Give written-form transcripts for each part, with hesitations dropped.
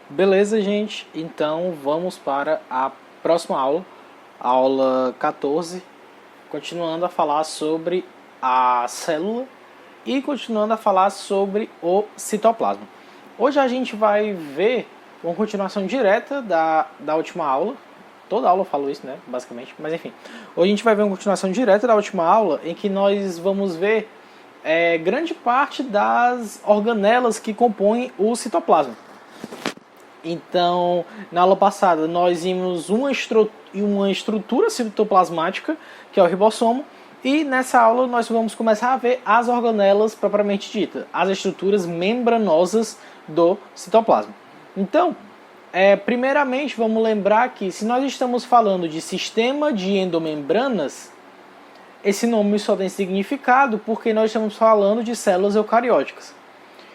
Beleza, gente? Então vamos para a próxima aula, a aula 14, continuando a falar sobre a célula e continuando a falar sobre o citoplasma. Hoje a gente vai ver uma continuação direta da última aula. Toda aula eu falo isso, né? Basicamente, mas enfim. Hoje a gente vai ver uma continuação direta da última aula em que nós vamos ver grande parte das organelas que compõem o citoplasma. Então, na aula passada, nós vimos uma estrutura citoplasmática, que é o ribossomo, e nessa aula nós vamos começar a ver as organelas propriamente ditas, as estruturas membranosas do citoplasma. Então, primeiramente, vamos lembrar que se nós estamos falando de sistema de endomembranas, esse nome só tem significado porque nós estamos falando de células eucarióticas.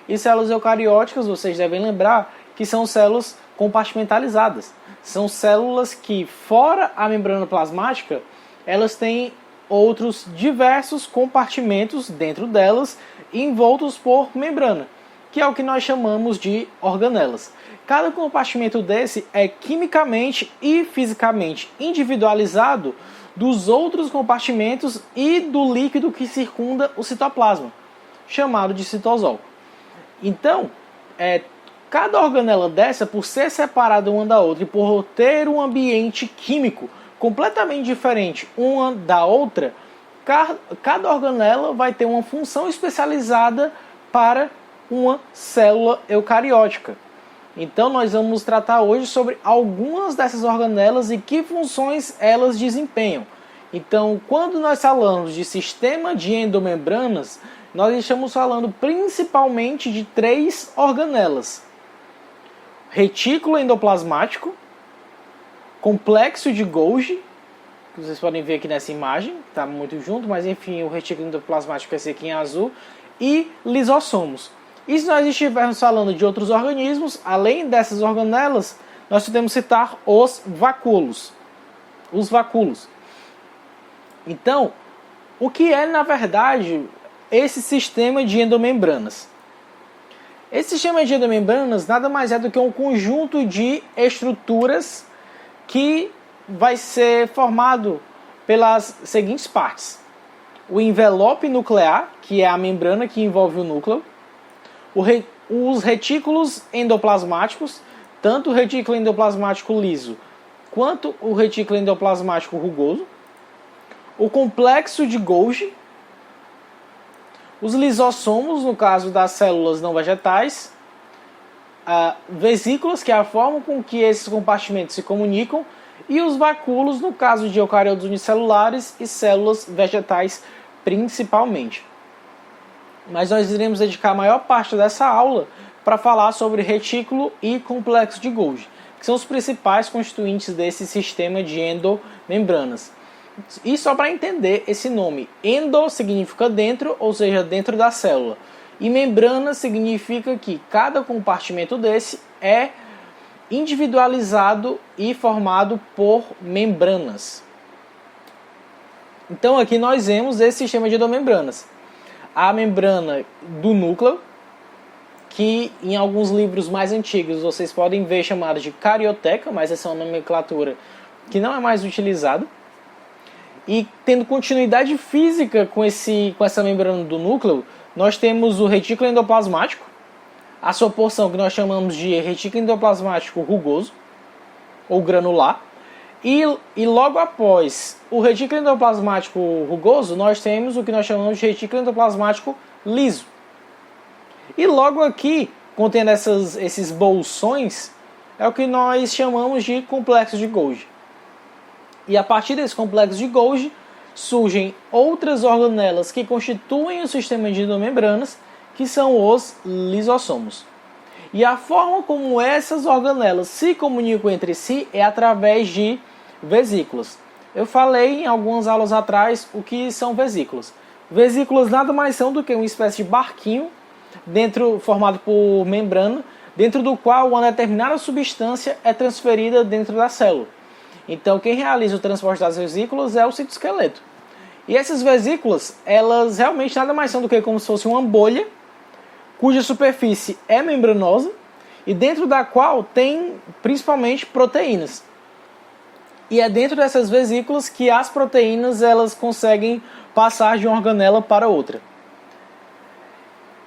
E células eucarióticas, vocês devem lembrar, que são células compartimentalizadas. São células que, fora a membrana plasmática, elas têm outros diversos compartimentos dentro delas, envoltos por membrana, que é o que nós chamamos de organelas. Cada compartimento desse é quimicamente e fisicamente individualizado dos outros compartimentos e do líquido que circunda o citoplasma, chamado de citosol. Então, cada organela dessa, por ser separada uma da outra e por ter um ambiente químico completamente diferente uma da outra, cada organela vai ter uma função especializada para uma célula eucariótica. Então nós vamos tratar hoje sobre algumas dessas organelas e que funções elas desempenham. Então, quando nós falamos de sistema de endomembranas, nós estamos falando principalmente de 3 organelas: retículo endoplasmático, complexo de Golgi, que vocês podem ver aqui nessa imagem, está muito junto, mas enfim, o retículo endoplasmático é esse aqui em azul, e lisossomos. E se nós estivermos falando de outros organismos, além dessas organelas, nós podemos citar os vacúolos. Os vacúolos. Então, o que é, na verdade, esse sistema de endomembranas? Esse sistema de endomembranas nada mais é do que um conjunto de estruturas que vai ser formado pelas seguintes partes: o envelope nuclear, que é a membrana que envolve o núcleo, os retículos endoplasmáticos, tanto o retículo endoplasmático liso quanto o retículo endoplasmático rugoso, o complexo de Golgi, os lisossomos, no caso das células não vegetais, vesículas, que é a forma com que esses compartimentos se comunicam, e os vacúolos, no caso de eucariotos unicelulares e células vegetais principalmente. Mas nós iremos dedicar a maior parte dessa aula para falar sobre retículo e complexo de Golgi, que são os principais constituintes desse sistema de endomembranas. E só para entender esse nome, endo significa dentro, ou seja, dentro da célula. E membrana significa que cada compartimento desse é individualizado e formado por membranas. Então aqui nós vemos esse sistema de endomembranas. A membrana do núcleo, que em alguns livros mais antigos vocês podem ver chamada de carioteca, mas essa é uma nomenclatura que não é mais utilizada. E tendo continuidade física com essa membrana do núcleo, nós temos o retículo endoplasmático, a sua porção que nós chamamos de retículo endoplasmático rugoso ou granular, e logo após o retículo endoplasmático rugoso, nós temos o que nós chamamos de retículo endoplasmático liso. E logo aqui, contendo esses bolsões, é o que nós chamamos de complexo de Golgi. E a partir desse complexo de Golgi, surgem outras organelas que constituem o sistema de endomembranas, que são os lisossomos. E a forma como essas organelas se comunicam entre si é através de vesículas. Eu falei em algumas aulas atrás o que são vesículas. Vesículas nada mais são do que uma espécie de barquinho formado por membrana, dentro do qual uma determinada substância é transferida dentro da célula. Então, quem realiza o transporte das vesículas é o citoesqueleto. E essas vesículas, elas realmente nada mais são do que como se fosse uma bolha, cuja superfície é membranosa e dentro da qual tem principalmente proteínas. E é dentro dessas vesículas que as proteínas elas conseguem passar de uma organela para outra.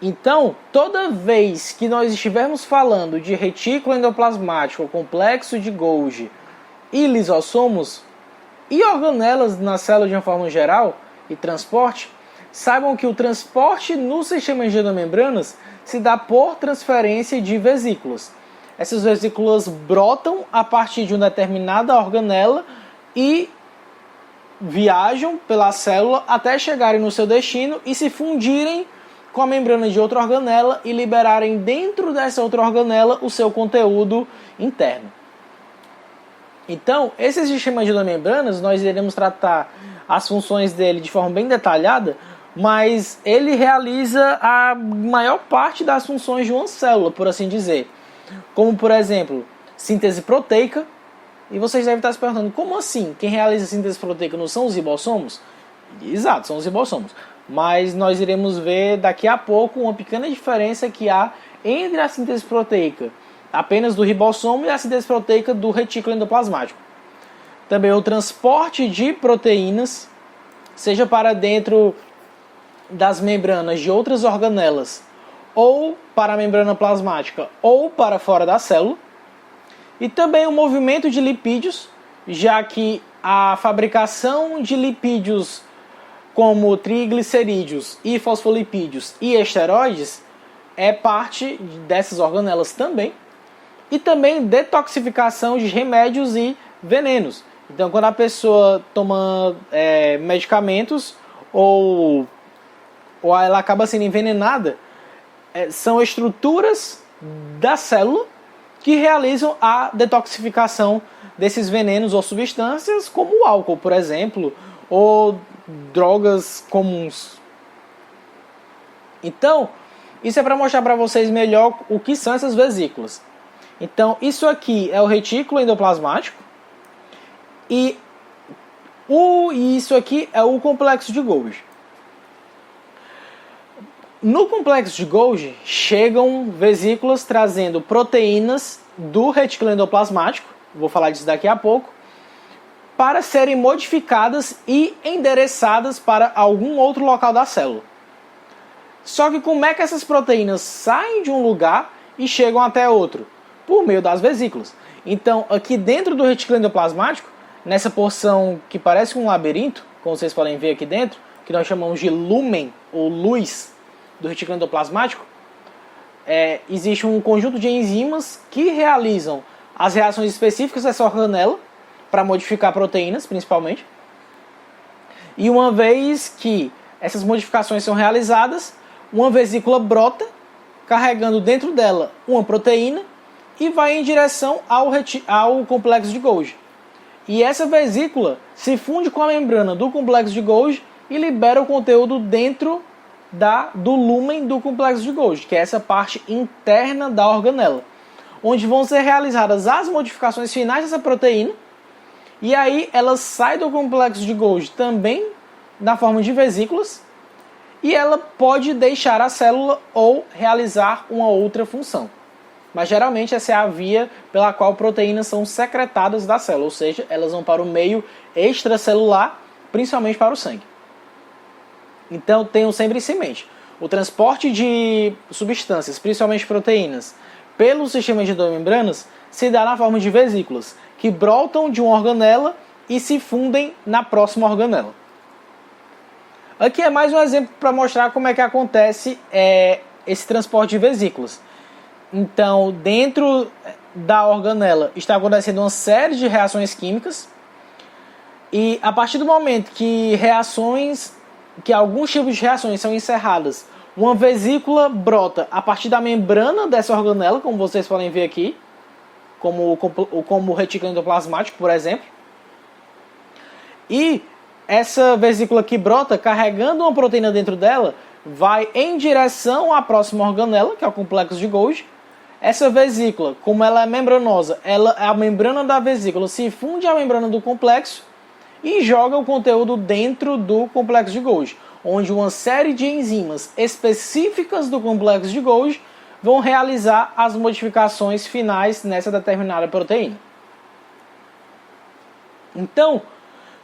Então, toda vez que nós estivermos falando de retículo endoplasmático, complexo de Golgi e lisossomos e organelas na célula de uma forma geral e transporte, saibam que o transporte no sistema de endomembranas se dá por transferência de vesículas. Essas vesículas brotam a partir de uma determinada organela e viajam pela célula até chegarem no seu destino e se fundirem com a membrana de outra organela e liberarem dentro dessa outra organela o seu conteúdo interno. Então, esse sistema de endomembranas, nós iremos tratar as funções dele de forma bem detalhada, mas ele realiza a maior parte das funções de uma célula, por assim dizer. Como, por exemplo, síntese proteica. E vocês devem estar se perguntando, como assim? Quem realiza a síntese proteica não são os ribossomos? Exato, são os ribossomos. Mas nós iremos ver daqui a pouco uma pequena diferença que há entre a síntese proteica apenas do ribossomo e a síntese proteica do retículo endoplasmático. Também o transporte de proteínas, seja para dentro das membranas de outras organelas, ou para a membrana plasmática, ou para fora da célula. E também o movimento de lipídios, já que a fabricação de lipídios como triglicerídeos e fosfolipídios e esteroides é parte dessas organelas também. E também detoxificação de remédios e venenos. Então, quando a pessoa toma medicamentos ou ela acaba sendo envenenada, são estruturas da célula que realizam a detoxificação desses venenos ou substâncias, como o álcool, por exemplo, ou drogas comuns. Então, isso é para mostrar para vocês melhor o que são essas vesículas. Então, isso aqui é o retículo endoplasmático e isso aqui é o complexo de Golgi. No complexo de Golgi chegam vesículas trazendo proteínas do retículo endoplasmático, vou falar disso daqui a pouco, para serem modificadas e endereçadas para algum outro local da célula. Só que como é que essas proteínas saem de um lugar e chegam até outro? Por meio das vesículas. Então, aqui dentro do retículo endoplasmático, nessa porção que parece um labirinto, como vocês podem ver aqui dentro, que nós chamamos de lumen, ou luz, do retículo endoplasmático, existe um conjunto de enzimas que realizam as reações específicas dessa organela, para modificar proteínas, principalmente. E uma vez que essas modificações são realizadas, uma vesícula brota, carregando dentro dela uma proteína, e vai em direção ao complexo de Golgi. E essa vesícula se funde com a membrana do complexo de Golgi e libera o conteúdo dentro do lúmen do complexo de Golgi, que é essa parte interna da organela, onde vão ser realizadas as modificações finais dessa proteína, e aí ela sai do complexo de Golgi também na forma de vesículas, e ela pode deixar a célula ou realizar uma outra função. Mas geralmente essa é a via pela qual proteínas são secretadas da célula, ou seja, elas vão para o meio extracelular, principalmente para o sangue. Então tenham sempre isso em mente. O transporte de substâncias, principalmente proteínas, pelo sistema de endomembranas se dá na forma de vesículas, que brotam de uma organela e se fundem na próxima organela. Aqui é mais um exemplo para mostrar como é que acontece esse transporte de vesículas. Então, dentro da organela está acontecendo uma série de reações químicas, e a partir do momento que alguns tipos de reações são encerradas, uma vesícula brota a partir da membrana dessa organela, como vocês podem ver aqui, como o retículo endoplasmático, por exemplo. E essa vesícula que brota, carregando uma proteína dentro dela, vai em direção à próxima organela, que é o complexo de Golgi. Essa vesícula, como ela é membranosa, a membrana da vesícula se funde à membrana do complexo e joga o conteúdo dentro do complexo de Golgi, onde uma série de enzimas específicas do complexo de Golgi vão realizar as modificações finais nessa determinada proteína. Então,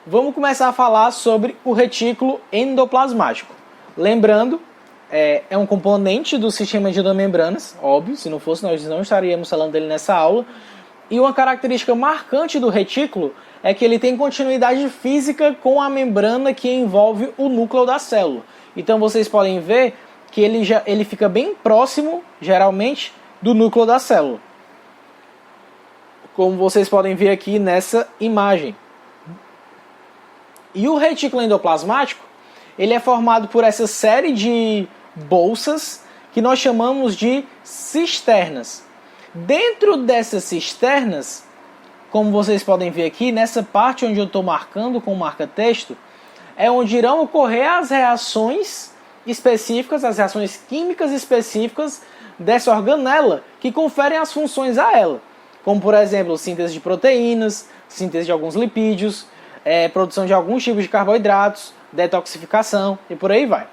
vamos começar a falar sobre o retículo endoplasmático. Lembrando, é um componente do sistema de endomembranas, óbvio, se não fosse nós não estaríamos falando dele nessa aula. E uma característica marcante do retículo é que ele tem continuidade física com a membrana que envolve o núcleo da célula. Então vocês podem ver que ele fica bem próximo, geralmente, do núcleo da célula. Como vocês podem ver aqui nessa imagem. E o retículo endoplasmático, ele é formado por essa série de bolsas que nós chamamos de cisternas. Dentro dessas cisternas, como vocês podem ver aqui, nessa parte onde eu estou marcando com marca-texto, é onde irão ocorrer as reações específicas, as reações químicas específicas dessa organela que conferem as funções a ela. Como, por exemplo, síntese de proteínas, síntese de alguns lipídios, produção de alguns tipos de carboidratos, detoxificação e por aí vai.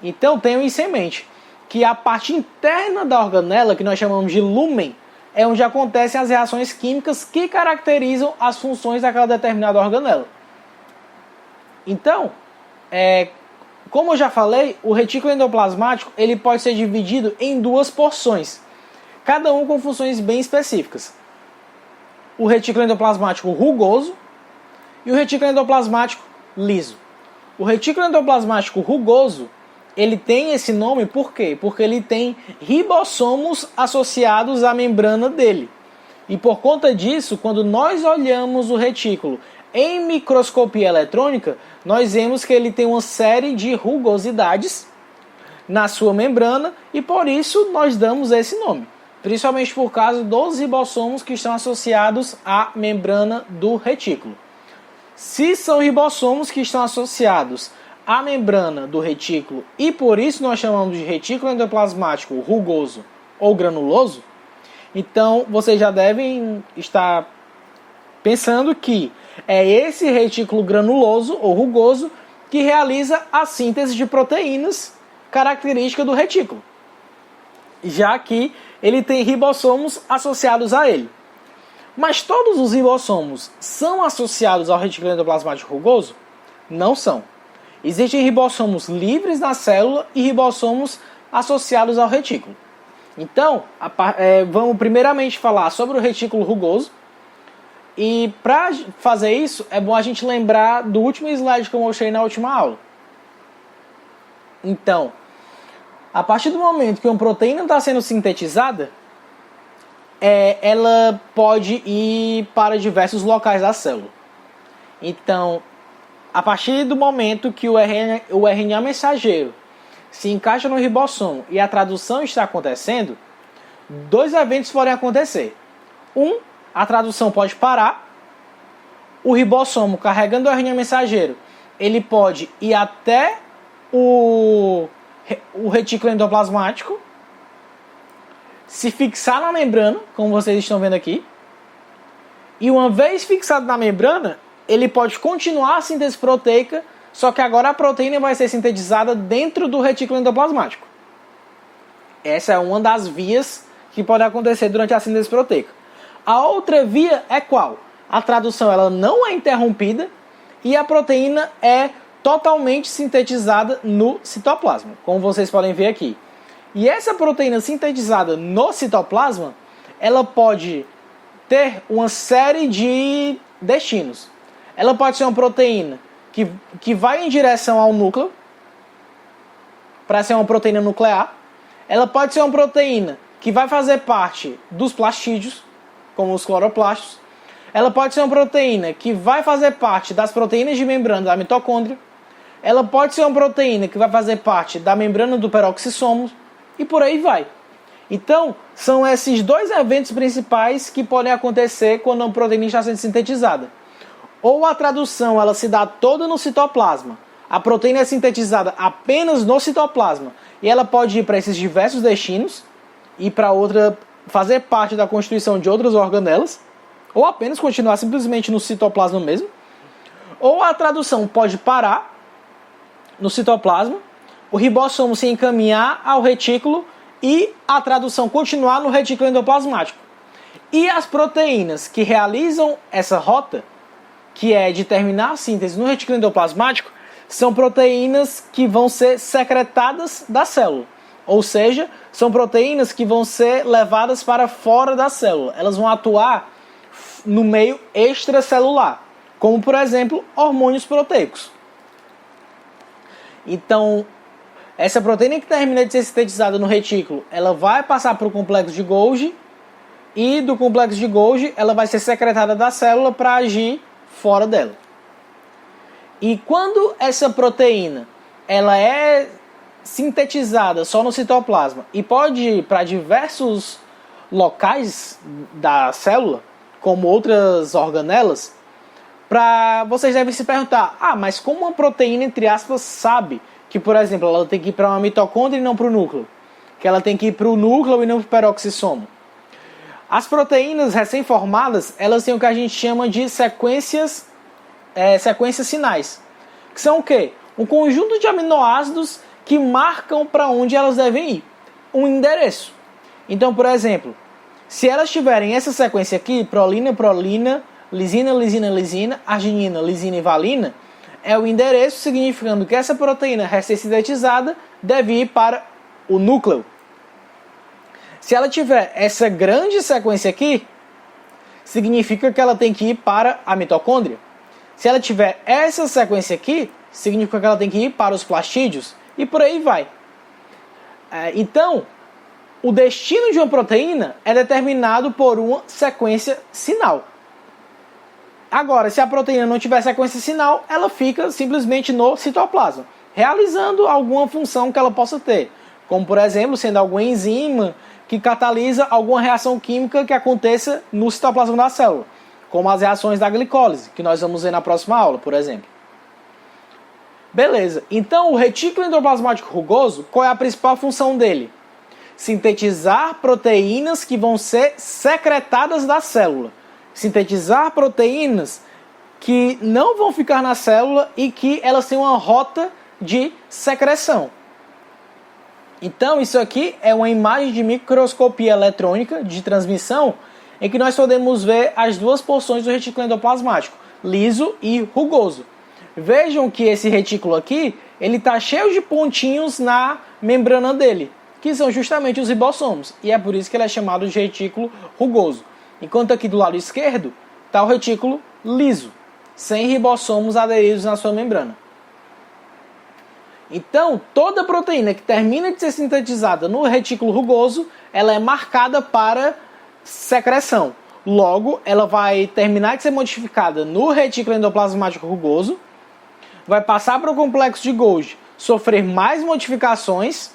Então tenham isso em mente, que a parte interna da organela, que nós chamamos de lúmen, é onde acontecem as reações químicas que caracterizam as funções daquela determinada organela. Então, como eu já falei, o retículo endoplasmático ele pode ser dividido em duas porções, cada um com funções bem específicas. O retículo endoplasmático rugoso e o retículo endoplasmático liso. O retículo endoplasmático rugoso, ele tem esse nome por quê? Porque ele tem ribossomos associados à membrana dele. E por conta disso, quando nós olhamos o retículo em microscopia eletrônica, nós vemos que ele tem uma série de rugosidades na sua membrana e por isso nós damos esse nome. Principalmente por causa dos ribossomos que estão associados à membrana do retículo. Se são ribossomos que estão associados à membrana do retículo e por isso nós chamamos de retículo endoplasmático rugoso ou granuloso, então vocês já devem estar pensando que é esse retículo granuloso ou rugoso que realiza a síntese de proteínas característica do retículo, já que ele tem ribossomos associados a ele. Mas todos os ribossomos são associados ao retículo endoplasmático rugoso? Não são. Existem ribossomos livres na célula e ribossomos associados ao retículo. Então, vamos primeiramente falar sobre o retículo rugoso. E para fazer isso, é bom a gente lembrar do último slide que eu mostrei na última aula. Então, a partir do momento que uma proteína está sendo sintetizada, ela pode ir para diversos locais da célula. Então, a partir do momento que o RNA mensageiro se encaixa no ribossomo e a tradução está acontecendo, dois eventos podem acontecer. A tradução pode parar, o ribossomo carregando o RNA mensageiro, ele pode ir até o retículo endoplasmático, se fixar na membrana, como vocês estão vendo aqui, e uma vez fixado na membrana, ele pode continuar a síntese proteica, só que agora a proteína vai ser sintetizada dentro do retículo endoplasmático. Essa é uma das vias que pode acontecer durante a síntese proteica. A outra via é qual? A tradução ela não é interrompida e a proteína é totalmente sintetizada no citoplasma, como vocês podem ver aqui. E essa proteína sintetizada no citoplasma, ela pode ter uma série de destinos. Ela pode ser uma proteína que vai em direção ao núcleo, para ser uma proteína nuclear. Ela pode ser uma proteína que vai fazer parte dos plastídeos, como os cloroplastos. Ela pode ser uma proteína que vai fazer parte das proteínas de membrana da mitocôndria. Ela pode ser uma proteína que vai fazer parte da membrana do peroxissomo e por aí vai. Então, são esses dois eventos principais que podem acontecer quando uma proteína está sendo sintetizada. Ou a tradução ela se dá toda no citoplasma, a proteína é sintetizada apenas no citoplasma e ela pode ir para esses diversos destinos e para outra fazer parte da constituição de outras organelas, ou apenas continuar simplesmente no citoplasma mesmo. Ou a tradução pode parar no citoplasma, o ribossomo se encaminhar ao retículo e a tradução continuar no retículo endoplasmático. E as proteínas que realizam essa rota, que é de terminar a síntese no retículo endoplasmático, são proteínas que vão ser secretadas da célula. Ou seja, são proteínas que vão ser levadas para fora da célula. Elas vão atuar no meio extracelular, como, por exemplo, hormônios proteicos. Então, essa proteína que termina de ser sintetizada no retículo, ela vai passar para o complexo de Golgi, e do complexo de Golgi ela vai ser secretada da célula para agir fora dela. E quando essa proteína ela é sintetizada só no citoplasma e pode ir para diversos locais da célula, como outras organelas, vocês devem se perguntar, mas como uma proteína, entre aspas, sabe que, por exemplo, ela tem que ir para uma mitocôndria e não para o núcleo? Que ela tem que ir para o núcleo e não para o peroxissomo? As proteínas recém-formadas, elas têm o que a gente chama de sequências sinais. Que são o quê? Um conjunto de aminoácidos que marcam para onde elas devem ir. Um endereço. Então, por exemplo, se elas tiverem essa sequência aqui, prolina, prolina, lisina, lisina, lisina, arginina, lisina e valina, é o endereço significando que essa proteína recém-sintetizada deve ir para o núcleo. Se ela tiver essa grande sequência aqui, significa que ela tem que ir para a mitocôndria. Se ela tiver essa sequência aqui, significa que ela tem que ir para os plastídeos e por aí vai. Então, o destino de uma proteína é determinado por uma sequência sinal. Agora, se a proteína não tiver sequência sinal, ela fica simplesmente no citoplasma, realizando alguma função que ela possa ter, como por exemplo, sendo alguma enzima que catalisa alguma reação química que aconteça no citoplasma da célula, como as reações da glicólise, que nós vamos ver na próxima aula, por exemplo. Beleza, então o retículo endoplasmático rugoso, qual é a principal função dele? Sintetizar proteínas que vão ser secretadas da célula. Sintetizar proteínas que não vão ficar na célula e que elas têm uma rota de secreção. Então, isso aqui é uma imagem de microscopia eletrônica de transmissão em que nós podemos ver as duas porções do retículo endoplasmático, liso e rugoso. Vejam que esse retículo aqui, ele está cheio de pontinhos na membrana dele, que são justamente os ribossomos, e é por isso que ele é chamado de retículo rugoso. Enquanto aqui do lado esquerdo está o retículo liso, sem ribossomos aderidos na sua membrana. Então, toda proteína que termina de ser sintetizada no retículo rugoso, ela é marcada para secreção. Logo, ela vai terminar de ser modificada no retículo endoplasmático rugoso, vai passar para o complexo de Golgi, sofrer mais modificações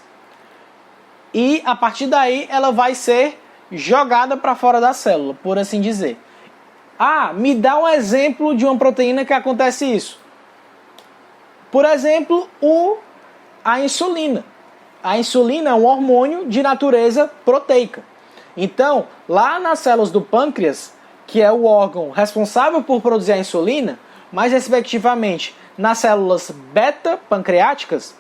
e, a partir daí, ela vai ser jogada para fora da célula, por assim dizer. Me dá um exemplo de uma proteína que acontece isso. Por exemplo, a insulina. A insulina é um hormônio de natureza proteica. Então, lá nas células do pâncreas, que é o órgão responsável por produzir a insulina, mais respectivamente nas células beta-pancreáticas,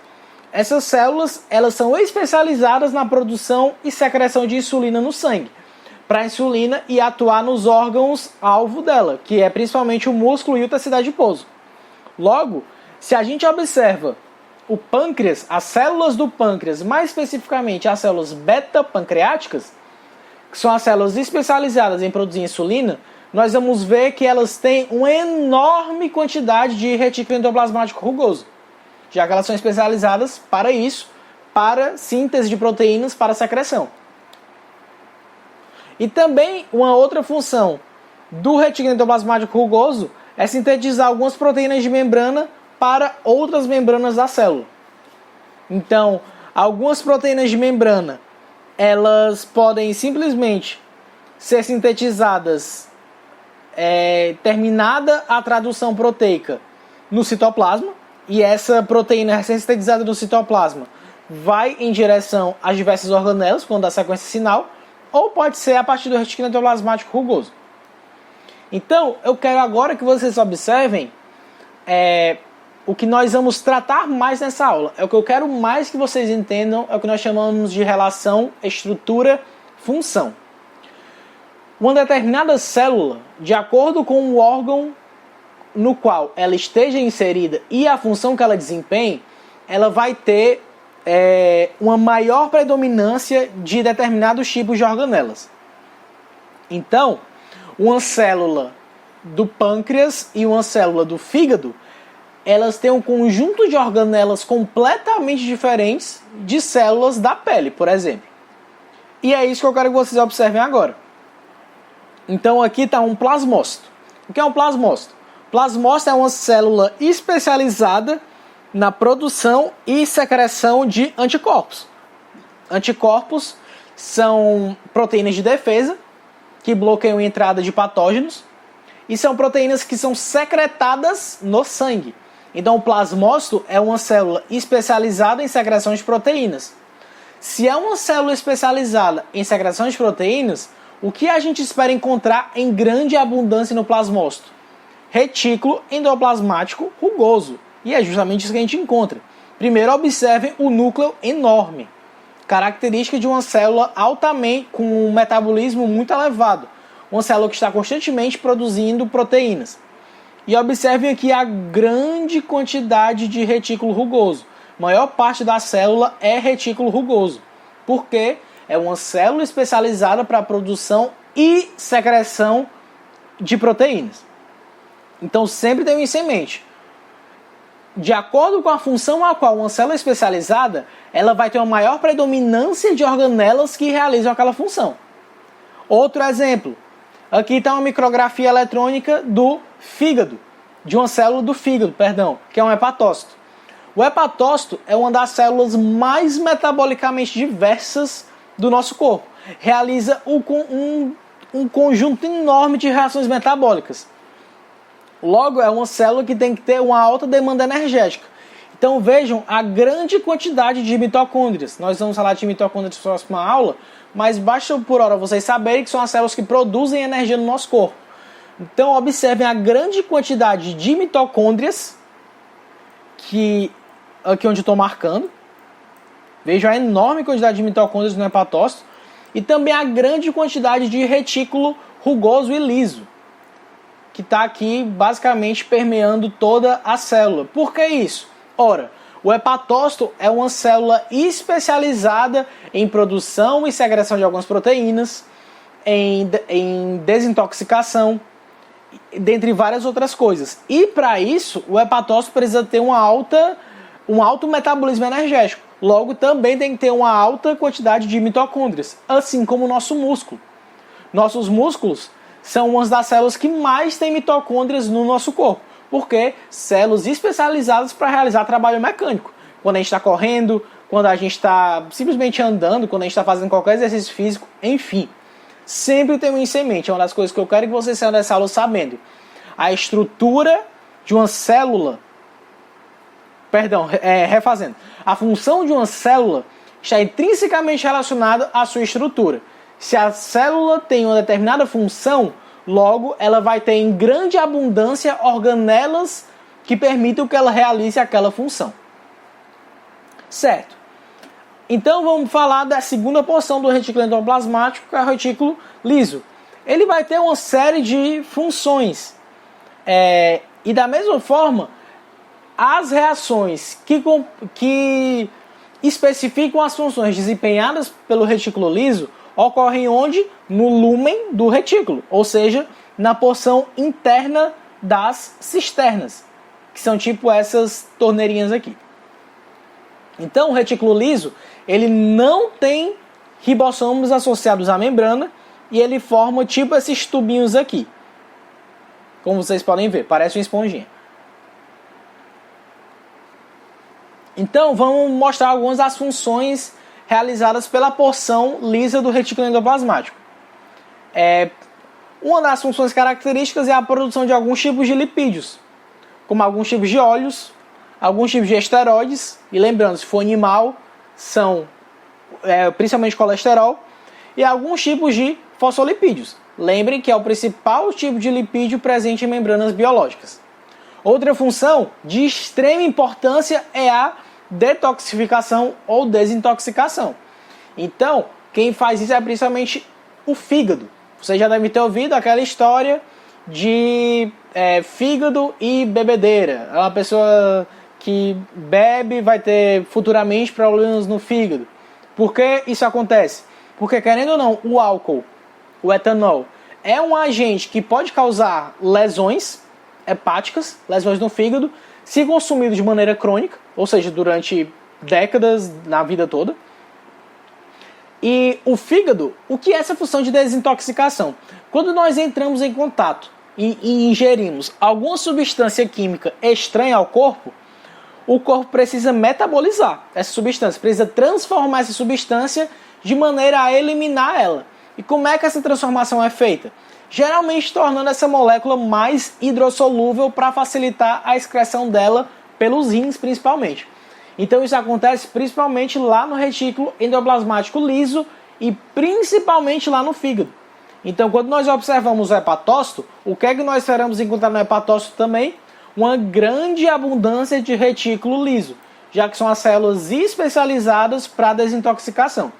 essas células elas são especializadas na produção e secreção de insulina no sangue, para a insulina ir atuar nos órgãos-alvo dela, que é principalmente o músculo e o tecido adiposo. Logo, se a gente observa o pâncreas, as células do pâncreas, mais especificamente as células beta-pancreáticas, que são as células especializadas em produzir insulina, nós vamos ver que elas têm uma enorme quantidade de retículo endoplasmático rugoso, já que elas são especializadas para isso, para síntese de proteínas para secreção. E também uma outra função do retículo endoplasmático rugoso é sintetizar algumas proteínas de membrana para outras membranas da célula. Então, algumas proteínas de membrana, elas podem simplesmente ser sintetizadas terminada a tradução proteica no citoplasma, e essa proteína sintetizada no citoplasma vai em direção às diversas organelas quando dá sequência sinal, ou pode ser a partir do retículo endoplasmático rugoso. Então, eu quero agora que vocês observem o que nós vamos tratar mais nessa aula, é o que eu quero mais que vocês entendam, é o que nós chamamos de relação estrutura-função. Uma determinada célula, de acordo com o órgão no qual ela esteja inserida e a função que ela desempenha, ela vai ter uma maior predominância de determinados tipos de organelas. Então, uma célula do pâncreas e uma célula do fígado, elas têm um conjunto de organelas completamente diferentes de células da pele, por exemplo. E é isso que eu quero que vocês observem agora. Então aqui está um plasmócito. O que é um plasmócito? Plasmócito é uma célula especializada na produção e secreção de anticorpos. Anticorpos são proteínas de defesa que bloqueiam a entrada de patógenos e são proteínas que são secretadas no sangue. Então o plasmócito é uma célula especializada em secreção de proteínas. Se é uma célula especializada em secreção de proteínas, o que a gente espera encontrar em grande abundância no plasmócito? Retículo endoplasmático rugoso. E é justamente isso que a gente encontra. Primeiro, observem o núcleo enorme, característica de uma célula altamente com um metabolismo muito elevado, uma célula que está constantemente produzindo proteínas. E observem aqui a grande quantidade de retículo rugoso. A maior parte da célula é retículo rugoso, porque é uma célula especializada para a produção e secreção de proteínas. Então sempre tenham isso em mente. De acordo com a função a qual uma célula é especializada, ela vai ter uma maior predominância de organelas que realizam aquela função. Outro exemplo. Aqui está uma micrografia eletrônica do fígado, de uma célula do fígado, que é um hepatócito. O hepatócito é uma das células mais metabolicamente diversas do nosso corpo. Realiza um conjunto enorme de reações metabólicas. Logo, é uma célula que tem que ter uma alta demanda energética. Então vejam a grande quantidade de mitocôndrias. Nós vamos falar de mitocôndrias na próxima aula, mas basta por hora vocês saberem que são as células que produzem energia no nosso corpo. Então observem a grande quantidade de mitocôndrias, que aqui onde eu estou marcando. Vejam a enorme quantidade de mitocôndrias no hepatócito e também a grande quantidade de retículo rugoso e liso, que está aqui basicamente permeando toda a célula. Por que isso? Ora, o hepatócito é uma célula especializada em produção e secreção de algumas proteínas, em desintoxicação, dentre várias outras coisas. E para isso, o hepatócito precisa ter um alto metabolismo energético. Logo, também tem que ter uma alta quantidade de mitocôndrias, assim como o nosso músculo. Nossos músculos são uma das células que mais tem mitocôndrias no nosso corpo, porque células especializadas para realizar trabalho mecânico. Quando a gente está correndo, quando a gente está simplesmente andando, quando a gente está fazendo qualquer exercício físico, enfim. Sempre tenham isso em mente, é uma das coisas que eu quero que vocês saiam dessa aula sabendo. A estrutura de uma célula, refazendo, a função de uma célula está intrinsecamente relacionada à sua estrutura. Se a célula tem uma determinada função, logo ela vai ter em grande abundância organelas que permitam que ela realize aquela função. Certo? Então vamos falar da segunda porção do retículo endoplasmático, que é o retículo liso. Ele vai ter uma série de funções. E da mesma forma, as reações que especificam as funções desempenhadas pelo retículo liso ocorrem onde? No lúmen do retículo, ou seja, na porção interna das cisternas, que são tipo essas torneirinhas aqui. Então o retículo liso, ele não tem ribossomos associados à membrana e ele forma tipo esses tubinhos aqui. Como vocês podem ver, parece uma esponjinha. Então vamos mostrar algumas das funções realizadas pela porção lisa do retículo endoplasmático. Uma das funções características é a produção de alguns tipos de lipídios, como alguns tipos de óleos, alguns tipos de esteroides, e lembrando, se for animal, são principalmente colesterol, e alguns tipos de fosfolipídios. Lembrem que é o principal tipo de lipídio presente em membranas biológicas. Outra função de extrema importância é a detoxificação ou desintoxicação. Então, quem faz isso é principalmente o fígado. Você já deve ter ouvido aquela história de fígado e bebedeira. Uma pessoa que bebe vai ter futuramente problemas no fígado. Por que isso acontece? Porque, querendo ou não, o álcool, o etanol, é um agente que pode causar lesões hepáticas, lesões no fígado, se consumido de maneira crônica, ou seja, durante décadas, na vida toda. E o fígado, o que é essa função de desintoxicação? Quando nós entramos em contato e ingerimos alguma substância química estranha ao corpo, o corpo precisa metabolizar essa substância, precisa transformar essa substância de maneira a eliminar ela. E como é que essa transformação é feita? Geralmente tornando essa molécula mais hidrossolúvel para facilitar a excreção dela pelos rins principalmente. Então isso acontece principalmente lá no retículo endoplasmático liso e principalmente lá no fígado. Então quando nós observamos o hepatócito, o que é que nós esperamos encontrar no hepatócito também? Uma grande abundância de retículo liso, já que são as células especializadas para desintoxicação.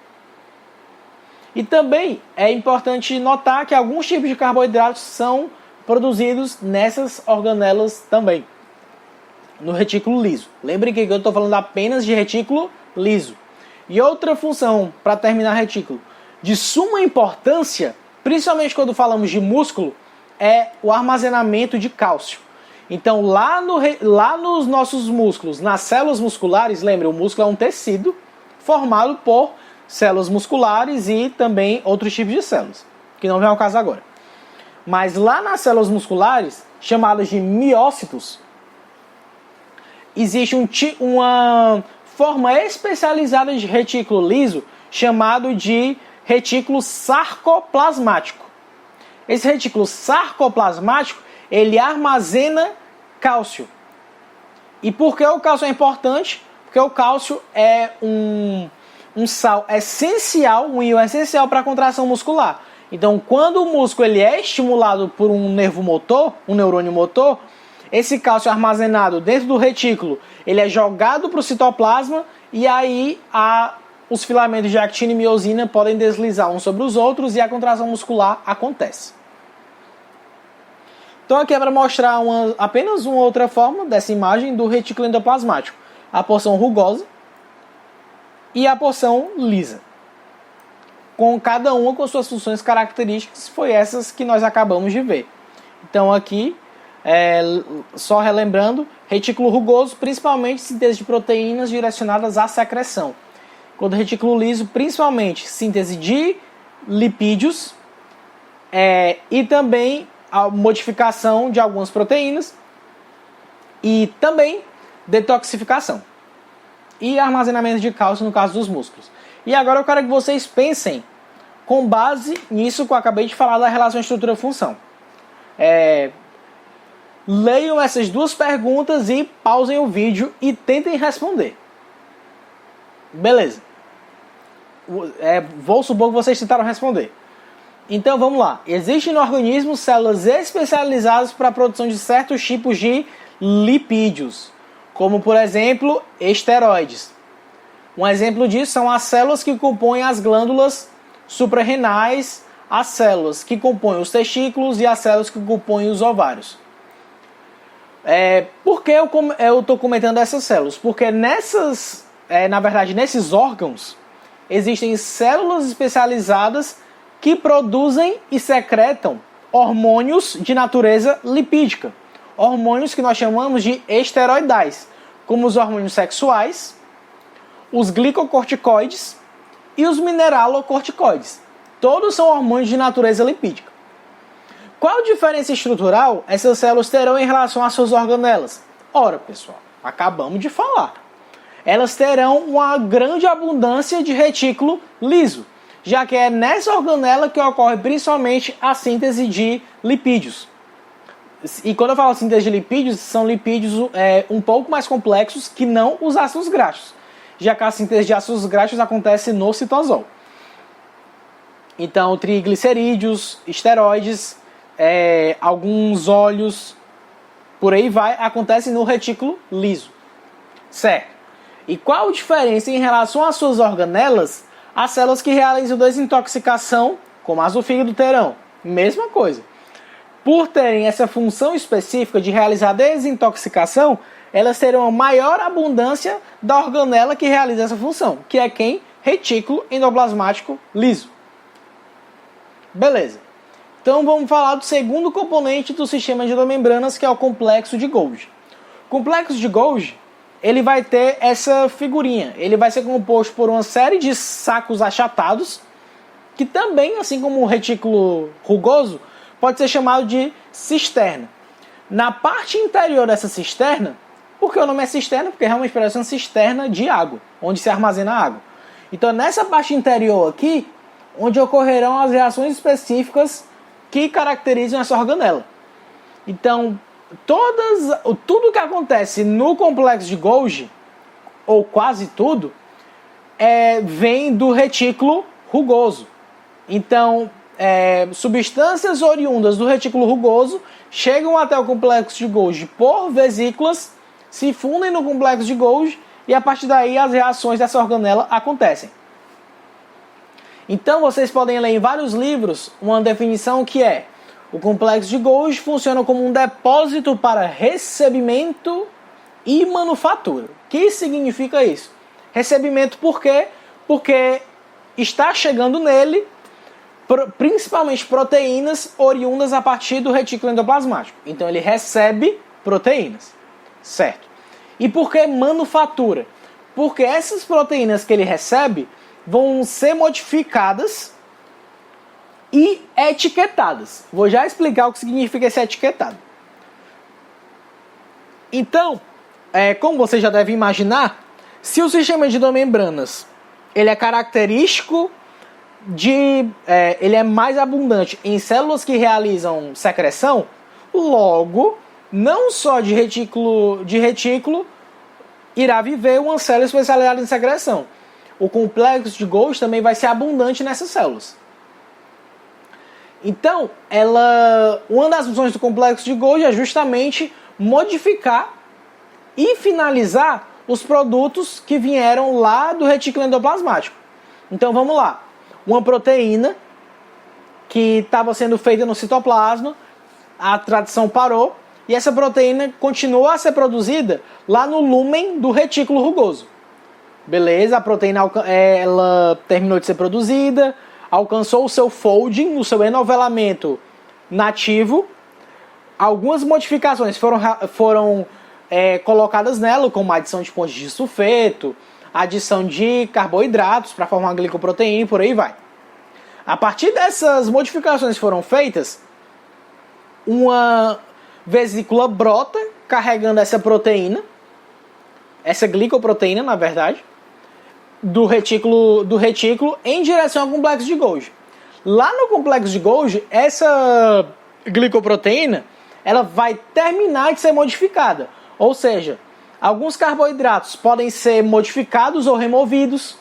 E também é importante notar que alguns tipos de carboidratos são produzidos nessas organelas também, no retículo liso. Lembre que eu estou falando apenas de retículo liso. E outra função, para terminar retículo, de suma importância, principalmente quando falamos de músculo, é o armazenamento de cálcio. Então lá nos nossos músculos, nas células musculares, lembre, o músculo é um tecido formado por células musculares e também outros tipos de células, que não vem ao caso agora. Mas lá nas células musculares, chamadas de miócitos, existe uma forma especializada de retículo liso, chamado de retículo sarcoplasmático. Esse retículo sarcoplasmático, ele armazena cálcio. E por que o cálcio é importante? Porque o cálcio é um sal essencial, um íon essencial para a contração muscular. Então, quando o músculo ele é estimulado por um nervo motor, um neurônio motor, esse cálcio armazenado dentro do retículo, ele é jogado para o citoplasma e aí os filamentos de actina e miosina podem deslizar uns sobre os outros e a contração muscular acontece. Então aqui é para mostrar apenas uma outra forma dessa imagem do retículo endoplasmático. A porção rugosa e a porção lisa. Com cada uma com suas funções características, foi essas que nós acabamos de ver. Então aqui, só relembrando, retículo rugoso, principalmente síntese de proteínas direcionadas à secreção. Quando o retículo liso, principalmente síntese de lipídios e também a modificação de algumas proteínas e também detoxificação e armazenamento de cálcio no caso dos músculos. E agora eu quero que vocês pensem com base nisso que eu acabei de falar da relação estrutura-função. Leiam essas duas perguntas e pausem o vídeo e tentem responder. Beleza. Vou supor que vocês tentaram responder. Então vamos lá. Existem no organismo células especializadas para a produção de certos tipos de lipídios, como por exemplo esteroides. Um exemplo disso são as células que compõem as glândulas suprarrenais, as células que compõem os testículos e as células que compõem os ovários. Por que eu estou comentando essas células? Porque nesses órgãos existem células especializadas que produzem e secretam hormônios de natureza lipídica. Hormônios que nós chamamos de esteroidais, como os hormônios sexuais, os glicocorticoides e os mineralocorticoides. Todos são hormônios de natureza lipídica. Qual diferença estrutural essas células terão em relação às suas organelas? Ora, pessoal, acabamos de falar. Elas terão uma grande abundância de retículo liso, já que é nessa organela que ocorre principalmente a síntese de lipídios. E quando eu falo síntese de lipídios, são lipídios um pouco mais complexos que não os ácidos graxos, já que a síntese de ácidos graxos acontece no citosol. Então, triglicerídeos, esteroides, alguns óleos, por aí vai, acontece no retículo liso. Certo? E qual a diferença em relação às suas organelas, as células que realizam desintoxicação, como as do fígado terão? Mesma coisa. Por terem essa função específica de realizar desintoxicação, elas terão a maior abundância da organela que realiza essa função, que é quem? Retículo endoplasmático liso. Beleza. Então vamos falar do segundo componente do sistema de endomembranas, que é o complexo de Golgi. O complexo de Golgi, ele vai ter essa figurinha. Ele vai ser composto por uma série de sacos achatados, que também, assim como o retículo rugoso, pode ser chamado de cisterna. Na parte interior dessa cisterna, por que o nome é cisterna? Porque realmente parece uma cisterna de água, onde se armazena água. Então nessa parte interior aqui, onde ocorrerão as reações específicas que caracterizam essa organela. Então, tudo que acontece no complexo de Golgi, ou quase tudo, vem do retículo rugoso. Então, substâncias oriundas do retículo rugoso chegam até o complexo de Golgi por vesículas, se fundem no complexo de Golgi e a partir daí as reações dessa organela acontecem. Então vocês podem ler em vários livros uma definição que é: o complexo de Golgi funciona como um depósito para recebimento e manufatura. O que significa isso? Recebimento por quê? Porque está chegando nele principalmente proteínas oriundas a partir do retículo endoplasmático. Então ele recebe proteínas, certo? E por que manufatura? Porque essas proteínas que ele recebe vão ser modificadas e etiquetadas. Vou já explicar o que significa esse etiquetado. Então, como você já deve imaginar, se o sistema de endomembranas ele é característico ele é mais abundante em células que realizam secreção, logo, não só de retículo irá viver uma célula especializada em secreção. O complexo de Golgi também vai ser abundante nessas células. Então, uma das funções do complexo de Golgi é justamente modificar e finalizar os produtos que vieram lá do retículo endoplasmático. Então, vamos lá. Uma proteína que estava sendo feita no citoplasma, a tradição parou, e essa proteína continuou a ser produzida lá no lúmen do retículo rugoso. Beleza, a proteína ela terminou de ser produzida, alcançou o seu folding, o seu enovelamento nativo. Algumas modificações foram colocadas nela, como a adição de pontes de sulfeto, adição de carboidratos para formar glicoproteína e por aí vai. A partir dessas modificações que foram feitas, uma vesícula brota carregando essa proteína, essa glicoproteína, na verdade, do retículo em direção ao complexo de Golgi. Lá no complexo de Golgi, essa glicoproteína ela vai terminar de ser modificada. Ou seja, alguns carboidratos podem ser modificados ou removidos.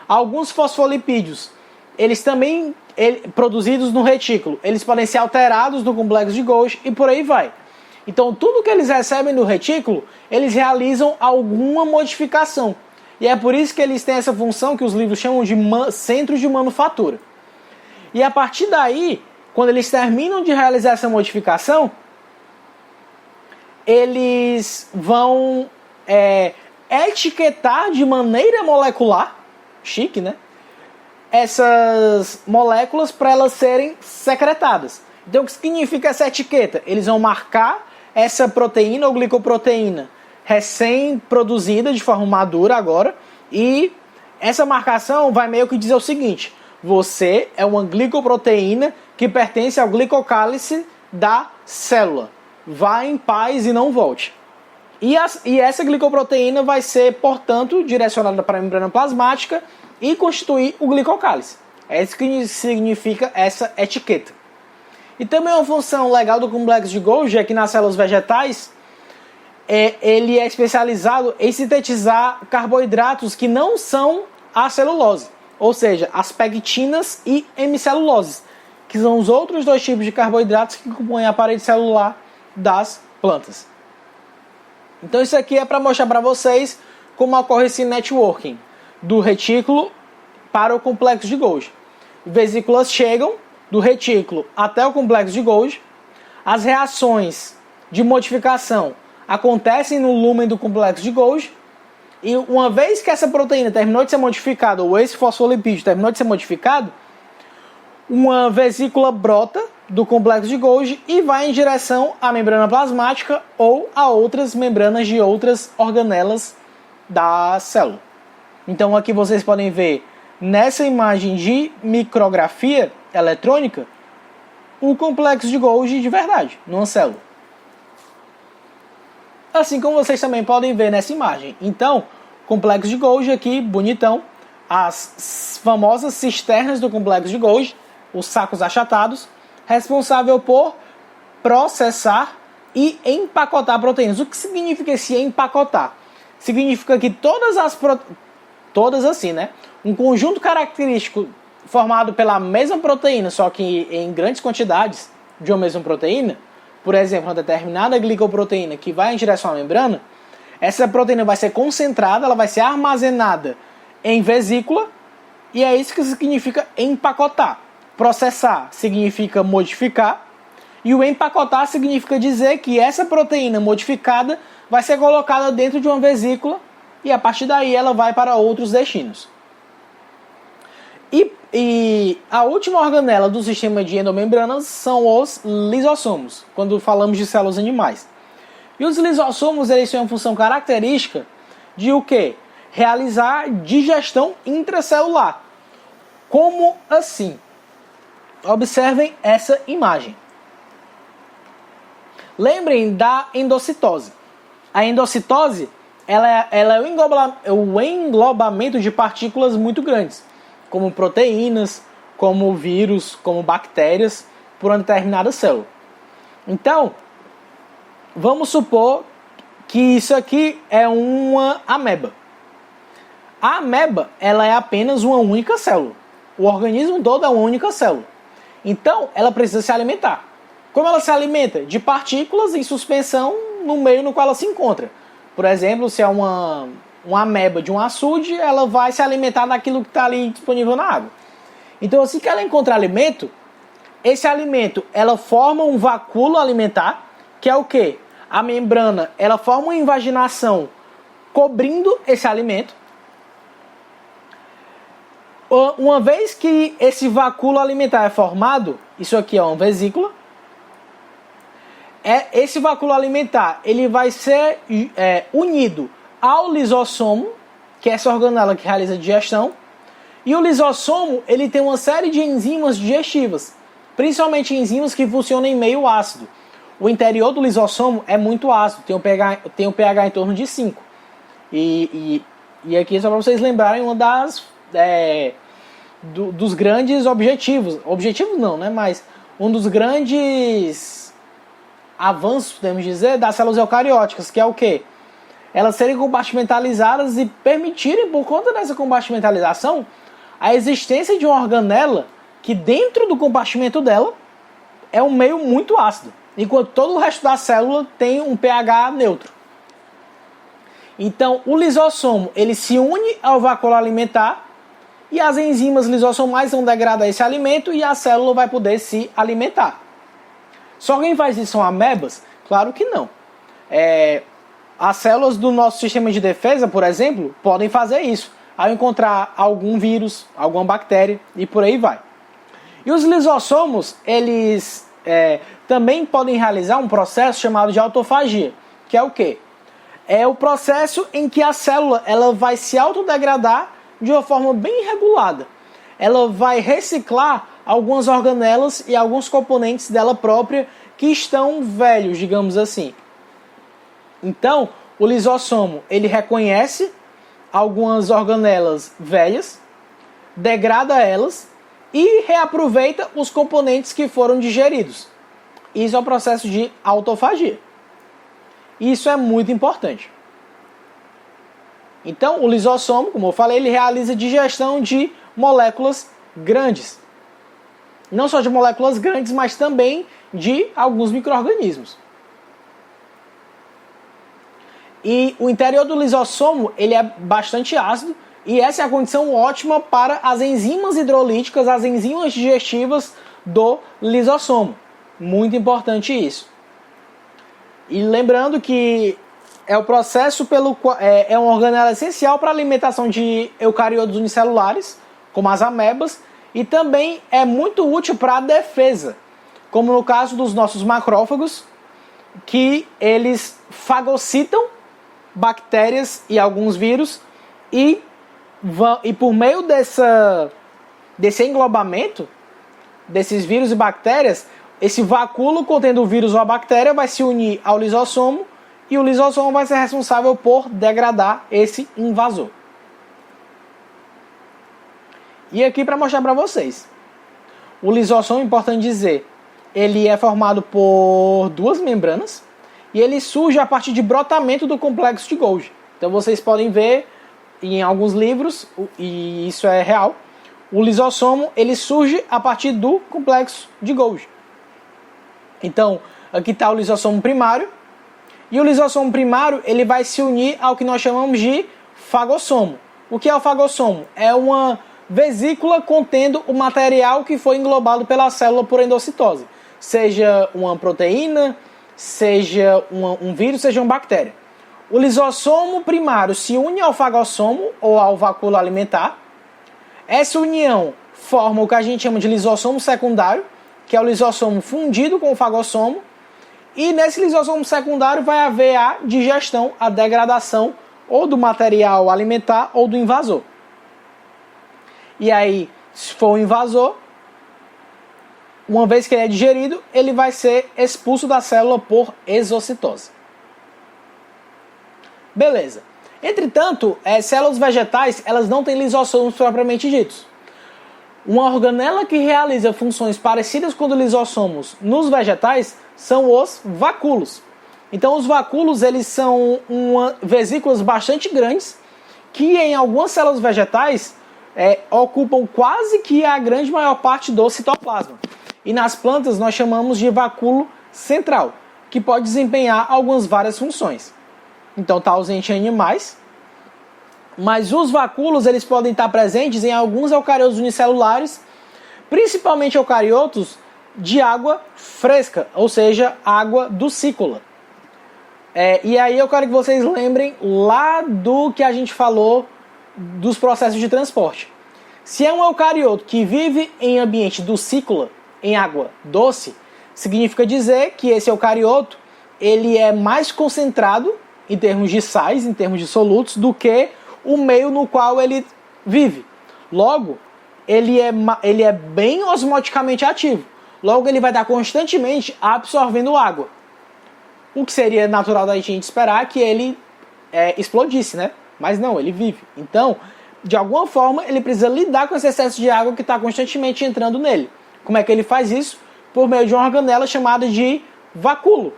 Alguns fosfolipídios, eles também produzidos no retículo, eles podem ser alterados no complexo de Golgi e por aí vai. Então, tudo que eles recebem do retículo, eles realizam alguma modificação. E é por isso que eles têm essa função que os livros chamam de centros de manufatura. E a partir daí, quando eles terminam de realizar essa modificação, eles vão etiquetar de maneira molecular, chique, né? Essas moléculas para elas serem secretadas. Então, o que significa essa etiqueta? Eles vão marcar essa proteína ou glicoproteína recém-produzida de forma madura agora, e essa marcação vai meio que dizer o seguinte: você é uma glicoproteína que pertence ao glicocálice da célula. Vá em paz e não volte. E essa glicoproteína vai ser, portanto, direcionada para a membrana plasmática e constituir o glicocálice. É isso que significa essa etiqueta. E também uma função legal do complexo de Golgi é que nas células vegetais ele é especializado em sintetizar carboidratos que não são a celulose, ou seja, as pectinas e hemiceluloses, que são os outros dois tipos de carboidratos que compõem a parede celular das plantas. Então isso aqui é para mostrar para vocês como ocorre esse networking do retículo para o complexo de Golgi. Vesículas chegam do retículo até o complexo de Golgi. As reações de modificação acontecem no lúmen do complexo de Golgi. E uma vez que essa proteína terminou de ser modificada, ou esse fosfolipídio terminou de ser modificado, uma vesícula brota do complexo de Golgi e vai em direção à membrana plasmática ou a outras membranas de outras organelas da célula. Então aqui vocês podem ver nessa imagem de micrografia eletrônica o complexo de Golgi de verdade, numa célula. Assim como vocês também podem ver nessa imagem. Então, complexo de Golgi aqui, bonitão. As famosas cisternas do complexo de Golgi, os sacos achatados, responsável por processar e empacotar proteínas. O que significa esse empacotar? Significa que todas assim, né? Um conjunto característico formado pela mesma proteína, só que em grandes quantidades de uma mesma proteína, por exemplo, uma determinada glicoproteína que vai em direção à membrana, essa proteína vai ser concentrada, ela vai ser armazenada em vesícula, e é isso que significa empacotar. Processar significa modificar, e o empacotar significa dizer que essa proteína modificada vai ser colocada dentro de uma vesícula, e a partir daí ela vai para outros destinos. E a última organela do sistema de endomembranas são os lisossomos, quando falamos de células animais. E os lisossomos, eles têm uma função característica de o quê? Realizar digestão intracelular. Como assim? Observem essa imagem. Lembrem da endocitose. A endocitose ela é o englobamento de partículas muito grandes, como proteínas, como vírus, como bactérias, por uma determinada célula. Então, vamos supor que isso aqui é uma ameba. A ameba, ela é apenas uma única célula. O organismo todo é uma única célula. Então, ela precisa se alimentar. Como ela se alimenta? De partículas em suspensão no meio no qual ela se encontra. Por exemplo, se é uma ameba de um açude, ela vai se alimentar daquilo que está ali disponível na água. Então, assim que ela encontra alimento, esse alimento, ela forma um vacúolo alimentar, que é o quê? A membrana, ela forma uma invaginação cobrindo esse alimento. Uma vez que esse vacúolo alimentar é formado, isso aqui é uma vesícula, esse vacúolo alimentar ele vai ser unido ao lisossomo, que é essa organela que realiza a digestão, e o lisossomo ele tem uma série de enzimas digestivas, principalmente enzimas que funcionam em meio ácido. O interior do lisossomo é muito ácido, tem um pH em torno de 5. E aqui só para vocês lembrarem uma dos grandes objetivos não, né? Mas um dos grandes avanços, podemos dizer, das células eucarióticas, que é o quê? Elas serem compartimentalizadas e permitirem, por conta dessa compartimentalização, a existência de uma organela que dentro do compartimento dela é um meio muito ácido, enquanto todo o resto da célula tem um pH neutro. Então, o lisossomo ele se une ao vacúolo alimentar e as enzimas lisossomais vão degradar esse alimento e a célula vai poder se alimentar. Só quem faz isso são amebas? Claro que não. As células do nosso sistema de defesa, por exemplo, podem fazer isso ao encontrar algum vírus, alguma bactéria e por aí vai. E os lisossomos, eles também podem realizar um processo chamado de autofagia, que é o quê? É o processo em que a célula ela vai se autodegradar de uma forma bem regulada. Ela vai reciclar algumas organelas e alguns componentes dela própria que estão velhos, digamos assim. Então, o lisossomo, ele reconhece algumas organelas velhas, degrada elas e reaproveita os componentes que foram digeridos. Isso é o processo de autofagia. Isso é muito importante. Então, o lisossomo, como eu falei, ele realiza digestão de moléculas grandes. Não só de moléculas grandes, mas também de alguns micro-organismos. E o interior do lisossomo ele é bastante ácido, e essa é a condição ótima para as enzimas hidrolíticas, as enzimas digestivas do lisossomo. Muito importante isso. E lembrando que é o processo pelo qual é uma organela essencial para a alimentação de eucariotos unicelulares, como as amebas, e também é muito útil para a defesa, como no caso dos nossos macrófagos, que eles fagocitam bactérias e alguns vírus, e por meio desse englobamento desses vírus e bactérias, esse vacúolo contendo o vírus ou a bactéria vai se unir ao lisossomo, e o lisossomo vai ser responsável por degradar esse invasor. E aqui para mostrar para vocês, o lisossomo, importante dizer, ele é formado por duas membranas e ele surge a partir de brotamento do complexo de Golgi. Então vocês podem ver em alguns livros, e isso é real, o lisossomo ele surge a partir do complexo de Golgi. Então aqui está o lisossomo primário, e o lisossomo primário ele vai se unir ao que nós chamamos de fagossomo. O que é o fagossomo? É uma vesícula contendo o material que foi englobado pela célula por endocitose. Seja uma proteína, seja um vírus, seja uma bactéria. O lisossomo primário se une ao fagossomo ou ao vacúolo alimentar. Essa união forma o que a gente chama de lisossomo secundário, que é o lisossomo fundido com o fagossomo. E nesse lisossomo secundário vai haver a digestão, a degradação ou do material alimentar ou do invasor. E aí, se for o invasor, uma vez que ele é digerido, ele vai ser expulso da célula por exocitose. Beleza. Entretanto, células vegetais elas não têm lisossomos propriamente ditos. Uma organela que realiza funções parecidas com os lisossomos nos vegetais são os vacúolos. Então, os vacúolos eles são vesículas bastante grandes que em algumas células vegetais ocupam quase que a grande maior parte do citoplasma. E nas plantas nós chamamos de vacúolo central, que pode desempenhar algumas várias funções. Então está ausente em animais, mas os vacúolos eles podem estar presentes em alguns eucariotos unicelulares, principalmente eucariotos de água fresca, ou seja, água ducícola. E aí eu quero que vocês lembrem lá do que a gente falou dos processos de transporte. Se é um eucarioto que vive em ambiente ducícola, em água doce, significa dizer que esse eucarioto ele é mais concentrado em termos de sais, em termos de solutos, do que o meio no qual ele vive. Logo, ele é bem osmoticamente ativo. Logo, ele vai estar constantemente absorvendo água. O que seria natural da gente esperar que ele explodisse, né? Mas não, ele vive. Então, de alguma forma, ele precisa lidar com esse excesso de água que está constantemente entrando nele. Como é que ele faz isso? Por meio de uma organela chamada de vacúolo.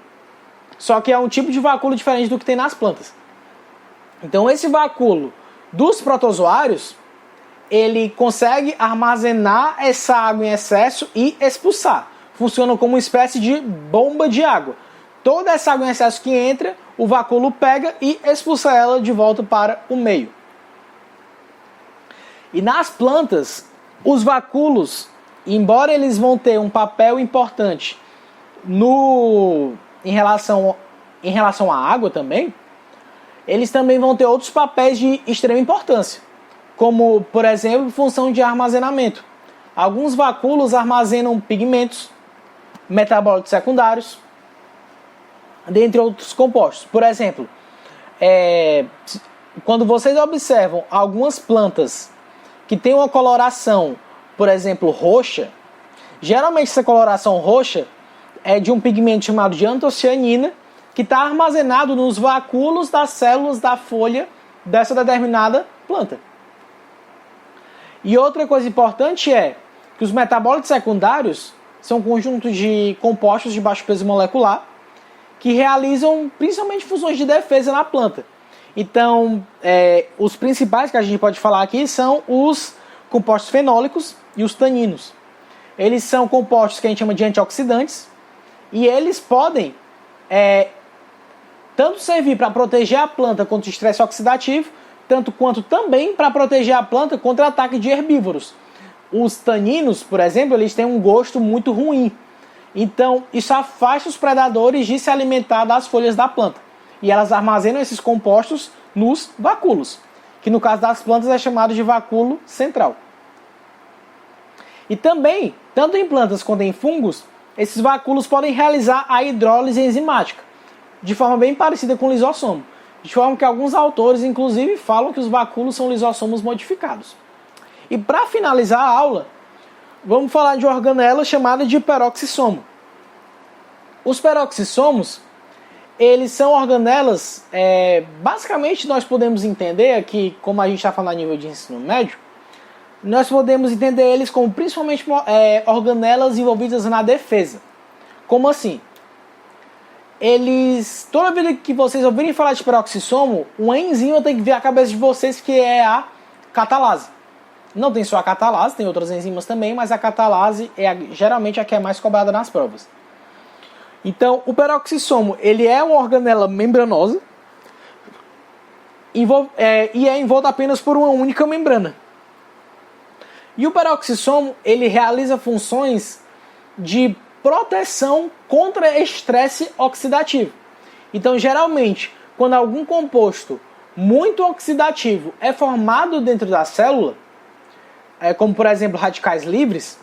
Só que é um tipo de vacúolo diferente do que tem nas plantas. Então esse vacúolo dos protozoários, ele consegue armazenar essa água em excesso e expulsar. Funciona como uma espécie de bomba de água. Toda essa água em excesso que entra, o vacúolo pega e expulsa ela de volta para o meio. E nas plantas, os vacúolos, embora eles vão ter um papel importante em relação à água também, eles também vão ter outros papéis de extrema importância, como, por exemplo, função de armazenamento. Alguns vacúolos armazenam pigmentos, metabólitos secundários, dentre outros compostos. Por exemplo, quando vocês observam algumas plantas que têm uma coloração, por exemplo, roxa, geralmente essa coloração roxa é de um pigmento chamado de antocianina, que está armazenado nos vacúolos das células da folha dessa determinada planta. E outra coisa importante é que os metabólitos secundários são um conjunto de compostos de baixo peso molecular que realizam principalmente funções de defesa na planta. Então, os principais que a gente pode falar aqui são os compostos fenólicos e os taninos. Eles são compostos que a gente chama de antioxidantes, e eles podem tanto servir para proteger a planta contra o estresse oxidativo, tanto quanto também para proteger a planta contra o ataque de herbívoros. Os taninos, por exemplo, eles têm um gosto muito ruim. Então, isso afasta os predadores de se alimentar das folhas da planta. E elas armazenam esses compostos nos vacúolos, que no caso das plantas é chamado de vacúolo central. E também, tanto em plantas quanto em fungos, esses vacúolos podem realizar a hidrólise enzimática, de forma bem parecida com o lisossomo. De forma que alguns autores, inclusive, falam que os vacúolos são lisossomos modificados. E para finalizar a aula, vamos falar de organela chamada de peroxissomo. Os peroxissomos, eles são organelas, basicamente nós podemos entender aqui, como a gente está falando a nível de ensino médio, nós podemos entender eles como principalmente organelas envolvidas na defesa. Como assim? Toda vez que vocês ouvirem falar de peroxissomo, uma enzima tem que vir à cabeça de vocês, que é a catalase. Não tem só a catalase, tem outras enzimas também, mas a catalase é geralmente a que é mais cobrada nas provas. Então, o peroxissomo, ele é uma organela membranosa e é envolto apenas por uma única membrana. E o peroxissomo, ele realiza funções de proteção contra estresse oxidativo. Então, geralmente, quando algum composto muito oxidativo é formado dentro da célula, como por exemplo radicais livres,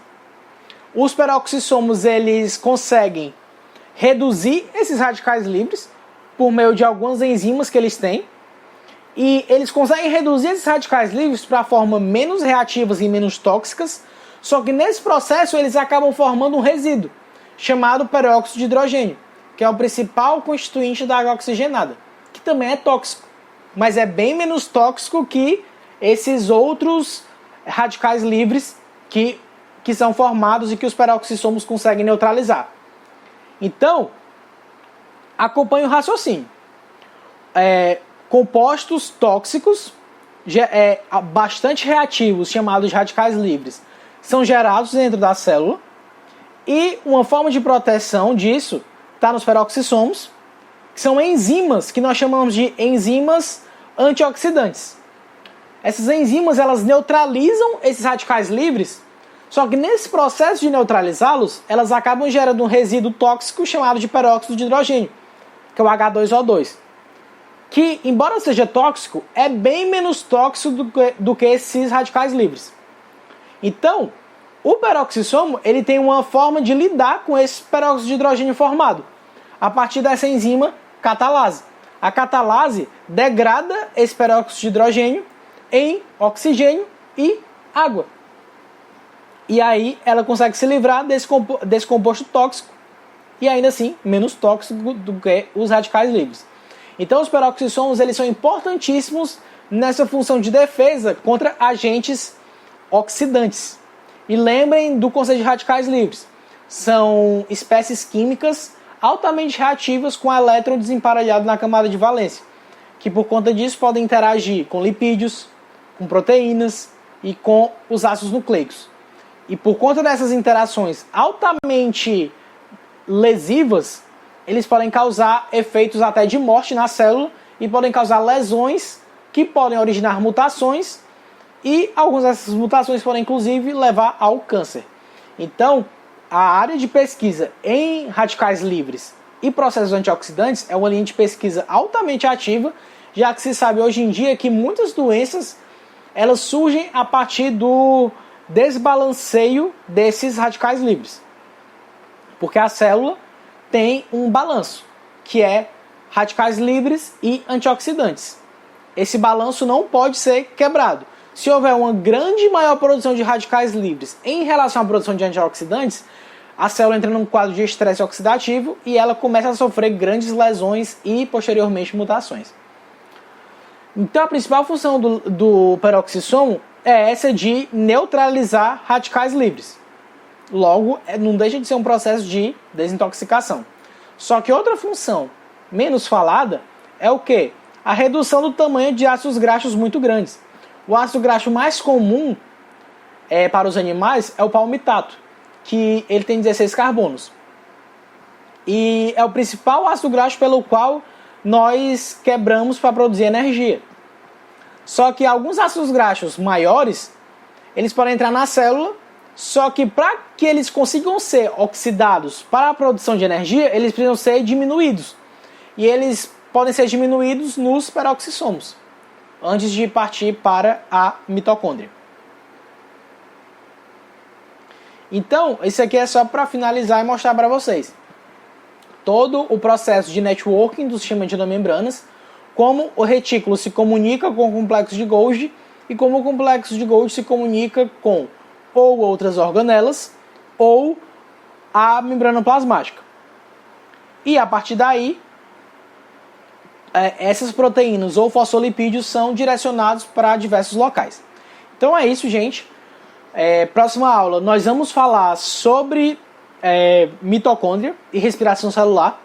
os peroxissomos eles conseguem reduzir esses radicais livres por meio de algumas enzimas que eles têm, e eles conseguem reduzir esses radicais livres para forma menos reativas e menos tóxicas, só que nesse processo eles acabam formando um resíduo chamado peróxido de hidrogênio, que é o principal constituinte da água oxigenada, que também é tóxico, mas é bem menos tóxico que esses outros radicais livres que são formados e que os peroxissomos conseguem neutralizar. Então, acompanhe o raciocínio. Compostos tóxicos, bastante reativos, chamados de radicais livres, são gerados dentro da célula, e uma forma de proteção disso está nos peroxissomos, que são enzimas que nós chamamos de enzimas antioxidantes. Essas enzimas, elas neutralizam esses radicais livres, só que nesse processo de neutralizá-los, elas acabam gerando um resíduo tóxico chamado de peróxido de hidrogênio, que é o H2O2, que, embora seja tóxico, é bem menos tóxico do que esses radicais livres. Então, o peroxissomo, ele tem uma forma de lidar com esse peróxido de hidrogênio formado, a partir dessa enzima catalase. A catalase degrada esse peróxido de hidrogênio em oxigênio e água. E aí ela consegue se livrar desse composto tóxico, e ainda assim menos tóxico do que os radicais livres. Então os peroxissomos, eles são importantíssimos nessa função de defesa contra agentes oxidantes. E lembrem do conceito de radicais livres. São espécies químicas altamente reativas com elétron desemparelhado na camada de valência, que por conta disso podem interagir com lipídios, com proteínas e com os ácidos nucleicos. E por conta dessas interações altamente lesivas, eles podem causar efeitos até de morte na célula e podem causar lesões que podem originar mutações, e algumas dessas mutações podem inclusive levar ao câncer. Então, a área de pesquisa em radicais livres e processos antioxidantes é uma linha de pesquisa altamente ativa, já que se sabe hoje em dia que muitas doenças elas surgem a partir do desbalanceio desses radicais livres. Porque a célula tem um balanço, que é radicais livres e antioxidantes. Esse balanço não pode ser quebrado. Se houver uma grande maior produção de radicais livres em relação à produção de antioxidantes, a célula entra num quadro de estresse oxidativo e ela começa a sofrer grandes lesões e, posteriormente, mutações. Então, a principal função do peroxissomo é essa de neutralizar radicais livres. Logo, não deixa de ser um processo de desintoxicação. Só que outra função menos falada é o quê? A redução do tamanho de ácidos graxos muito grandes. O ácido graxo mais comum para os animais é o palmitato, que ele tem 16 carbonos. E é o principal ácido graxo pelo qual nós quebramos para produzir energia. Só que alguns ácidos graxos maiores, eles podem entrar na célula, só que para que eles consigam ser oxidados para a produção de energia, eles precisam ser diminuídos. E eles podem ser diminuídos nos peroxissomos, antes de partir para a mitocôndria. Então, isso aqui é só para finalizar e mostrar para vocês todo o processo de networking do sistema de endomembranas, como o retículo se comunica com o complexo de Golgi e como o complexo de Golgi se comunica com ou outras organelas ou a membrana plasmática. E a partir daí, essas proteínas ou fosfolipídios são direcionados para diversos locais. Então é isso, gente. Próxima aula nós vamos falar sobre mitocôndria e respiração celular.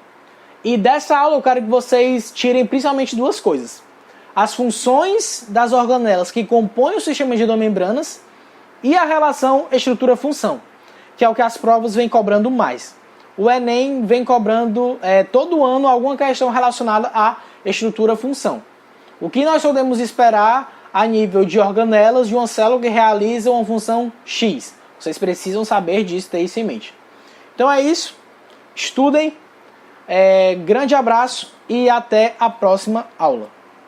E dessa aula eu quero que vocês tirem principalmente duas coisas: as funções das organelas que compõem o sistema de endomembranas e a relação estrutura-função, que é o que as provas vêm cobrando mais. O Enem vem cobrando todo ano alguma questão relacionada à estrutura-função. O que nós podemos esperar a nível de organelas de uma célula que realiza uma função X? Vocês precisam saber disso, ter isso em mente. Então é isso. Estudem. Grande abraço e até a próxima aula.